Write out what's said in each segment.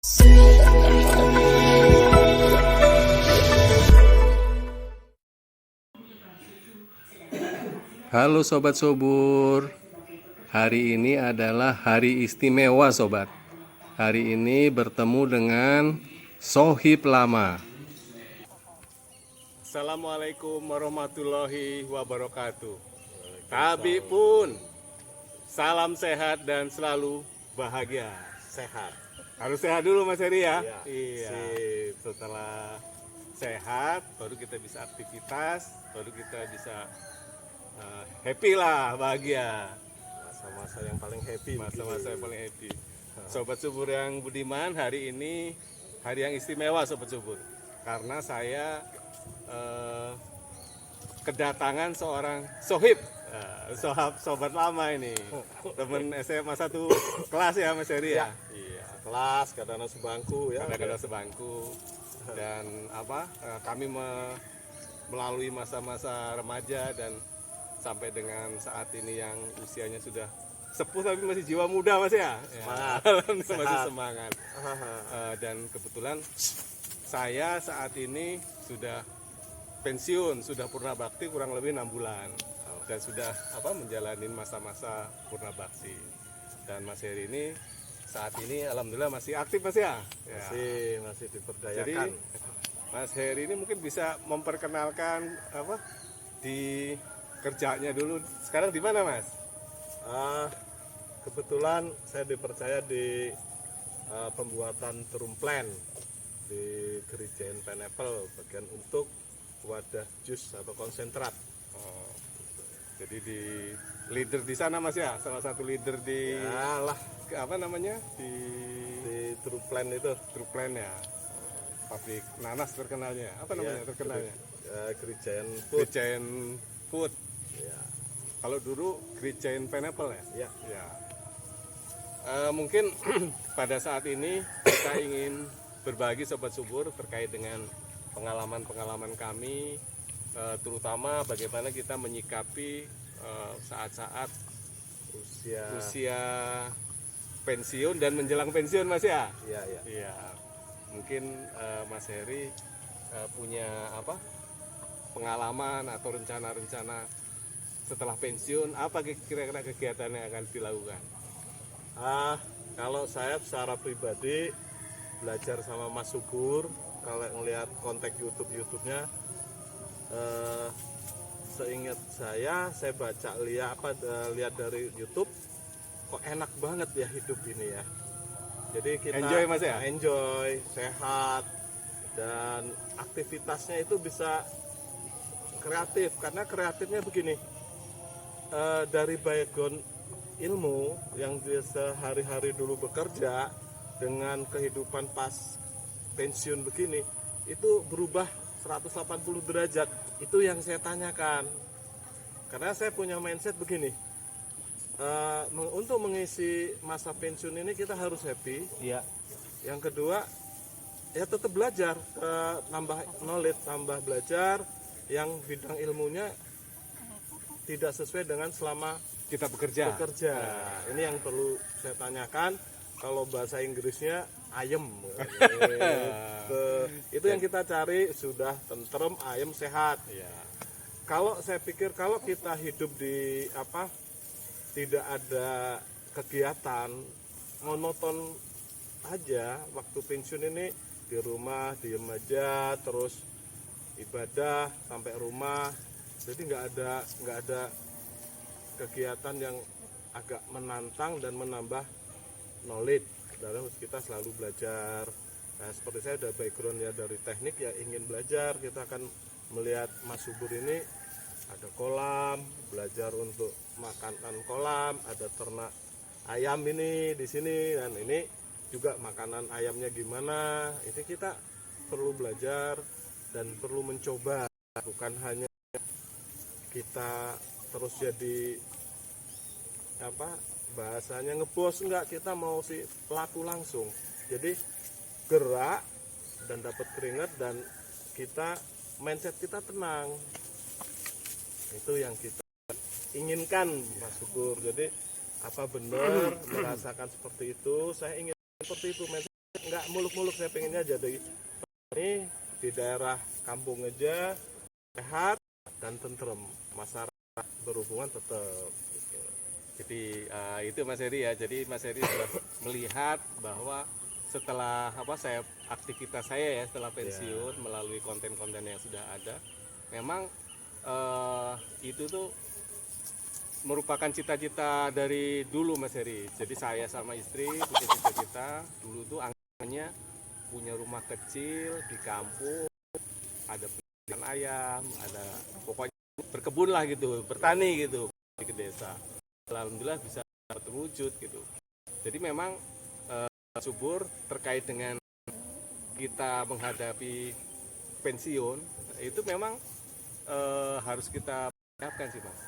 Halo Sobat Subur, hari ini adalah hari istimewa Sobat. Hari ini bertemu dengan Sohib lama. Assalamualaikum warahmatullahi wabarakatuh. Tabi pun, salam sehat dan selalu bahagia. Sehat. Harus sehat dulu Mas Heri ya? Iya. Sip. Setelah sehat, baru kita bisa aktivitas, baru kita bisa happy lah, bahagia. Masa-masa yang paling happy. Masa-masa yang paling happy. Sobat Subur yang budiman, hari ini hari yang istimewa Sobat Subur. Karena saya kedatangan seorang sohib, sobat lama ini, temen SMA 1 kelas ya Mas Heri ya? Iya, kelas, kadang-kadang sebangku ya. Kadang-kadang sebangku. Dan kami melalui masa-masa remaja dan sampai dengan saat ini yang usianya sudah sepuh tapi masih jiwa muda Mas ya. Masih semangat. Dan kebetulan saya saat ini sudah pensiun, sudah purna bakti kurang lebih 6 bulan dan sudah menjalani masa-masa purna bakti. Dan Mas Heri ini saat ini alhamdulillah masih aktif Mas ya. Masih diperdayakan. Jadi Mas Heri ini mungkin bisa memperkenalkan di kerjanya dulu. Sekarang di mana Mas? Kebetulan saya dipercaya di pembuatan trumplen di Gerijain Pineapple, bagian untuk wadah jus atau konsentrat. Jadi di leader di sana Mas ya, salah satu leader di di trumplen itu. Trumplen ya. Pabrik nanas terkenalnya. Apa namanya terkenalnya? Gerijain Food. Gerijain Food. Ya. Kalau dulu Gerijain Pineapple ya? Ya. Mungkin pada saat ini kita ingin berbagi Sobat Subur terkait dengan pengalaman-pengalaman kami, terutama bagaimana kita menyikapi saat-saat usia pensiun dan menjelang pensiun Mas ya? Iya. Mungkin Mas Heri punya pengalaman atau rencana-rencana setelah pensiun, apa kira-kira kegiatan yang akan dilakukan? Kalau saya secara pribadi belajar sama Mas Subur, kalau ngelihat konten YouTube-nya, seingat saya baca lihat dari YouTube, kok enak banget ya hidup ini ya. Jadi kita enjoy Mas ya? Enjoy, sehat, dan aktivitasnya itu bisa kreatif, karena kreatifnya begini, dari background ilmu yang dia sehari-hari dulu bekerja dengan kehidupan pas pensiun begini, itu berubah 180 derajat. Itu yang saya tanyakan, karena saya punya mindset begini, untuk mengisi masa pensiun ini kita harus happy. Iya. Yang kedua, ya tetap belajar, nambah knowledge, tambah belajar yang bidang ilmunya tidak sesuai dengan selama Kita bekerja. Ini yang perlu saya tanyakan. Kalau bahasa Inggrisnya ayem. Itu yang kita cari, sudah tentrem, ayem, sehat. Iya. Kalau saya pikir kalau kita hidup di tidak ada kegiatan, monoton aja waktu pensiun ini, di rumah diem aja terus ibadah sampai rumah, jadi nggak ada kegiatan yang agak menantang dan menambah knowledge. Dalam kita selalu belajar. Nah, seperti saya ada background ya dari teknik, ya ingin belajar. Kita akan melihat Mas Subur ini ada kolam, belajar untuk makanan kolam, ada ternak ayam ini di sini, dan ini juga makanan ayamnya gimana. Ini kita perlu belajar dan perlu mencoba, bukan hanya kita terus jadi bahasanya ngebos, enggak, kita mau si pelaku langsung. Jadi gerak dan dapat keringat, dan kita mindset kita tenang. Itu yang kita inginkan Mas Subur. Jadi apa benar merasakan seperti itu? Saya ingin seperti itu, mindset nggak muluk-muluk, saya pengennya jadi ini di daerah kampung aja sehat dan tentrem, masyarakat berhubungan tetap gitu. Jadi itu Mas Heri ya. Jadi Mas Heri sudah melihat bahwa setelah aktivitas saya ya setelah pensiun melalui konten-konten yang sudah ada, memang itu tuh merupakan cita-cita dari dulu Mas Heri. Jadi saya sama istri punya cita-cita dulu tuh angannya punya rumah kecil di kampung, ada ikan ayam, ada pokoknya berkebun lah gitu, bertani gitu di desa. Alhamdulillah bisa terwujud gitu. Jadi memang subur terkait dengan kita menghadapi pensiun itu memang harus kita persiapkan sih Mas.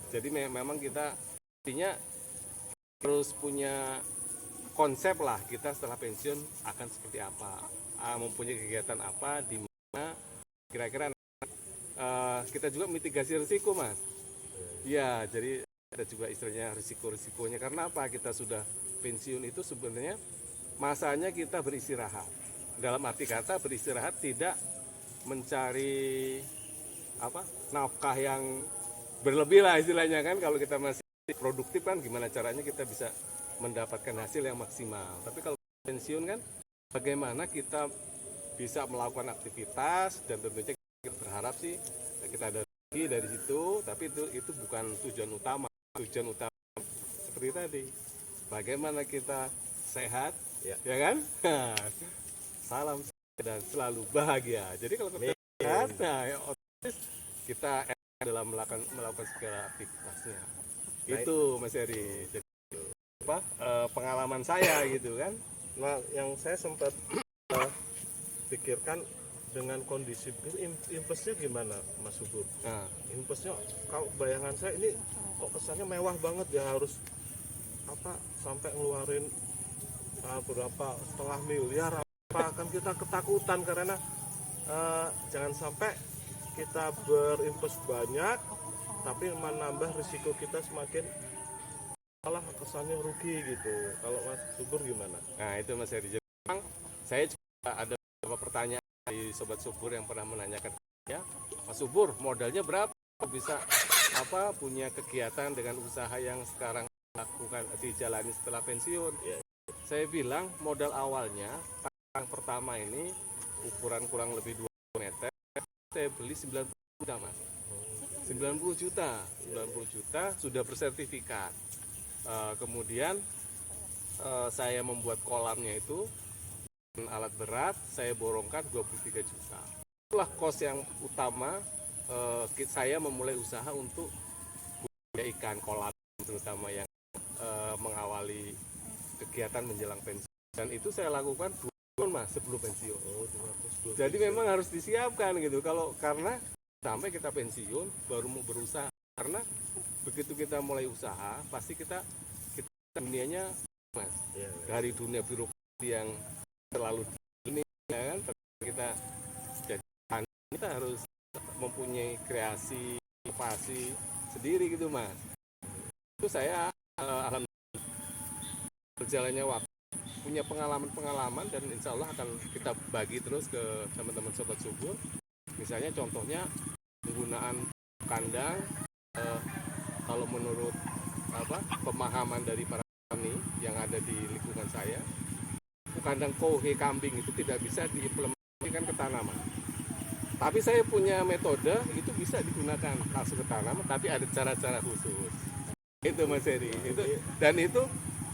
Jadi memang kita artinya harus punya konsep lah kita setelah pensiun akan seperti apa, mempunyai kegiatan apa, di mana kira-kira kita juga mitigasi risiko Mas. Ya, jadi ada juga istilahnya risiko-risikonya. Karena apa? Kita sudah pensiun itu sebenarnya masanya kita beristirahat. Dalam arti kata beristirahat tidak mencari nafkah yang berlebih lah istilahnya kan. Kalau kita masih produktif kan gimana caranya kita bisa mendapatkan hasil yang maksimal. Tapi kalau pensiun kan bagaimana kita bisa melakukan aktivitas, dan tentunya kita berharap sih kita ada rezeki dari situ, tapi itu bukan tujuan utama. Tujuan utama seperti tadi, bagaimana kita sehat, ya kan? Salam sehat dan selalu bahagia. Jadi kalau kita sehat, otomatis kita dalam melakukan segala aktivitasnya. Itu Mas Heri. Jadi pengalaman saya gitu kan. Nah, yang saya sempat pikirkan dengan kondisi impesnya gimana Mas Subur? Nah, Impesnya kalau bayangan saya ini kok kesannya mewah banget ya, harus sampai ngeluarin berapa setengah miliar akan kita ketakutan karena jangan sampai kita berimpes banyak tapi menambah risiko kita semakin malah kesannya rugi gitu. Kalau Mas Subur gimana? nah itu Mas Heri. Jadi memang saya juga ada beberapa pertanyaan dari Sobat Subur yang pernah menanyakan ya, Mas Subur modalnya berapa bisa punya kegiatan dengan usaha yang sekarang lakukan dijalani setelah pensiun? Saya bilang modal awalnya yang pertama ini ukuran kurang lebih 2 meter, saya beli 90 juta Mas. 90 juta sudah bersertifikat. Kemudian saya membuat kolamnya itu dengan alat berat, saya borongkan 23 juta. Itulah kos yang utama saya memulai usaha untuk budidaya ikan kolam, terutama yang mengawali kegiatan menjelang pensiun. Dan itu saya lakukan 2 tahun Mas sebelum pensiun. Jadi memang harus disiapkan gitu. Karena sampai kita pensiun baru mau berusaha. Karena begitu kita mulai usaha pasti kita dunianya Mas, dari dunia birokrasi yang terlalu ini ya kan, kita jadi kita harus mempunyai kreasi inovasi sendiri gitu Mas. Itu saya alhamdulillah berjalannya waktu punya pengalaman dan insya Allah akan kita bagi terus ke teman-teman Sobat Subur. Misalnya contohnya penggunaan kandang, kalau menurut pemahaman dari para petani yang ada di lingkungan saya, kandang kohe kambing itu tidak bisa diimplementasikan ke tanaman. Tapi saya punya metode itu bisa digunakan langsung ke tanaman, tapi ada cara-cara khusus. Itu Mas Heri. Dan itu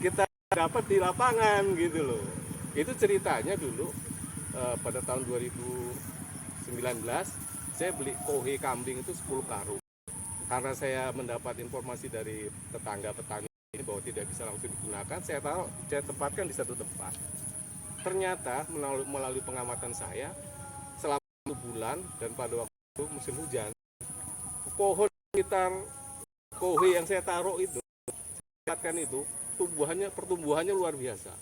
kita dapat di lapangan gitu loh. Itu ceritanya dulu pada tahun 2019 saya beli kohe kambing itu 10 karung. Karena saya mendapat informasi dari tetangga petani ini bahwa tidak bisa langsung digunakan, saya tempatkan di satu tempat. Ternyata melalui pengamatan saya selama 1 bulan dan pada waktu itu musim hujan, pohon sekitar kohe yang saya taruh itu, pertumbuhannya luar biasa.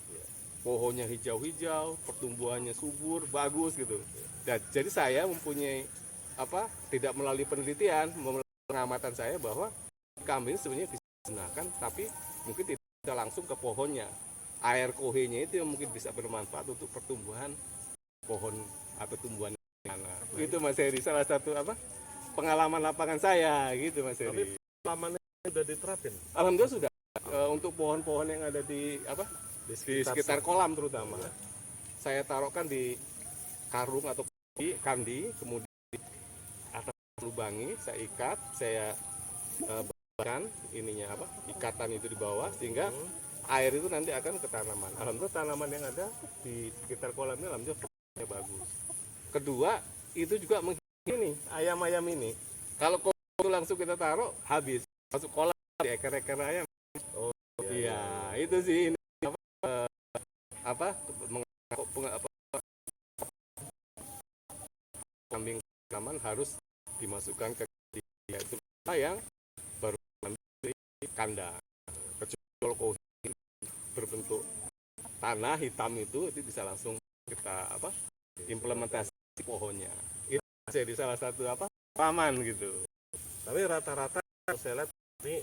Pohonnya hijau-hijau, pertumbuhannya subur, bagus gitu. Dan jadi saya mempunyai tidak melalui penelitian, melalui pengamatan saya bahwa kambing sebenarnya bisa digunakan, tapi mungkin tidak langsung ke pohonnya. air kohenya itu yang mungkin bisa bermanfaat untuk pertumbuhan pohon atau tumbuhan tanah. Itu Mas Heri salah satu pengalaman lapangan saya gitu Mas Heri. Tapi lamannya sudah diterapin. Alhamdulillah sudah. Untuk pohon-pohon yang ada di di sekitar kolam terutama. Saya taruhkan di karung atau kandi, kemudian di atas lubangi saya ikat, saya berikan ikatan itu di bawah sehingga air itu nanti akan ke tanaman. Alhamdulillah tanaman yang ada di sekitar kolam ini alhamdulillah bagus. Kedua, itu juga ini ayam-ayam ini. Kalau itu langsung kita taruh habis masuk kolam di ekor-ekor ayam. Oh iya, itu sih ini kambing aman harus dimasukkan ke yaitu yang baru di kandang. Kecuali berbentuk tanah hitam itu bisa langsung kita implementasi pohonnya. Itu jadi salah satu paman gitu. Tapi rata-rata saya lihat ini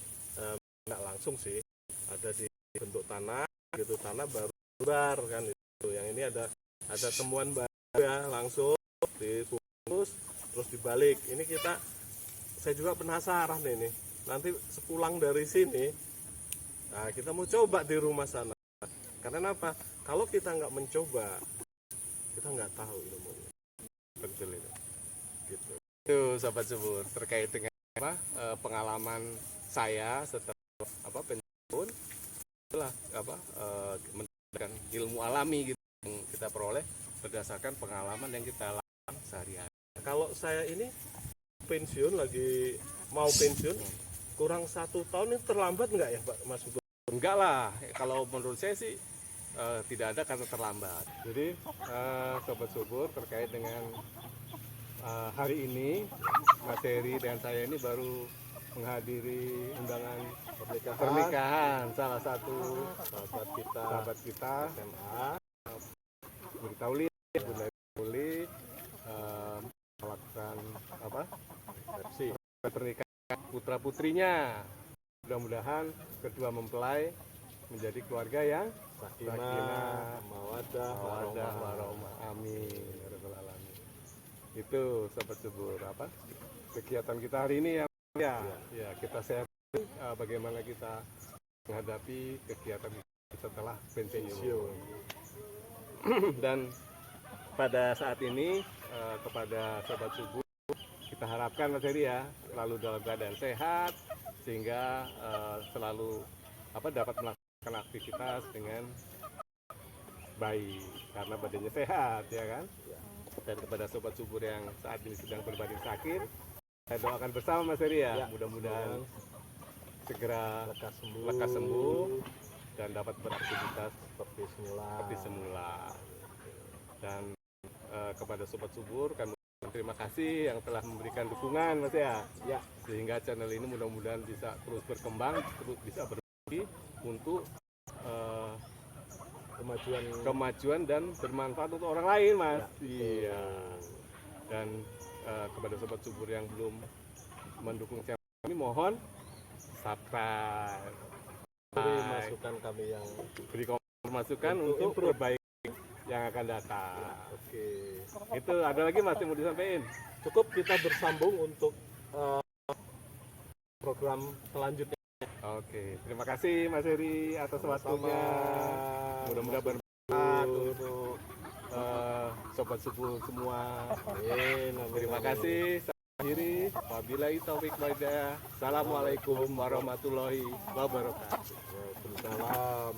nggak langsung sih, ada di bentuk tanah gitu, tanah baru bar kan itu. Yang ini ada temuan baru ya, langsung dibungkus terus dibalik. Ini saya juga penasaran ini. Nanti sepulang dari sini, nah kita mau coba di rumah sana. Karena apa? Kalau kita nggak mencoba, kita nggak tahu ilmunya. Betul itu. Gitu. Itu Sobat Subur terkait dengan pengalaman saya setelah pensiun, itulah mendapatkan ilmu alami gitu yang kita peroleh berdasarkan pengalaman yang kita lakukan sehari-hari. Kalau saya ini mau pensiun kurang 1 tahun ini terlambat nggak ya Pak Mas Subur? Enggak lah, kalau menurut saya sih tidak ada kata terlambat. Jadi Sobat Subur terkait dengan hari ini Mas Heri dan saya ini baru menghadiri undangan pernikahan salah satu sahabat kita SMA Bunda Tauli melakukan pernikahan putra putrinya. Mudah-mudahan kedua mempelai menjadi keluarga yang sakinah, mawaddah, warahmah. Amin. Ya Rabbal alamin. Itu Sobat Subur kegiatan kita hari ini ya kita share bagaimana kita menghadapi kegiatan setelah pensiun. Dan pada saat ini kepada Sobat Subur kita harapkan Mas Heri ya selalu dalam keadaan sehat sehingga selalu dapat melakukan aktivitas dengan baik karena badannya sehat ya kan. Dan kepada Sobat Subur yang saat ini sedang berbaring sakit, saya doakan bersama Mas Heri ya, mudah-mudahan segera lekas sembuh dan dapat beraktivitas seperti semula. Dan kepada Sobat Subur kami terima kasih yang telah memberikan dukungan Mas ya. Sehingga channel ini mudah-mudahan bisa terus berkembang, terus bisa berbagi untuk kemajuan dan bermanfaat untuk orang lain Mas. Iya. Dan kepada Sobat Subur yang belum mendukung channel kami mohon subscribe. Beri masukan kami yang masukan untuk perbaikan yang akan datang. Oke. Itu ada lagi Mas yang mau disampaikan? Cukup kita bersambung untuk program selanjutnya. Oke, terima kasih Mas Heri atas waktunya. Mudah-mudahan bermanfaat untuk Sobat Subur semua. Amin. Terima kasih. Akhiri, wabillahi taufik wal hidayah. Assalamualaikum warahmatullahi wabarakatuh. Waalaikumsalam.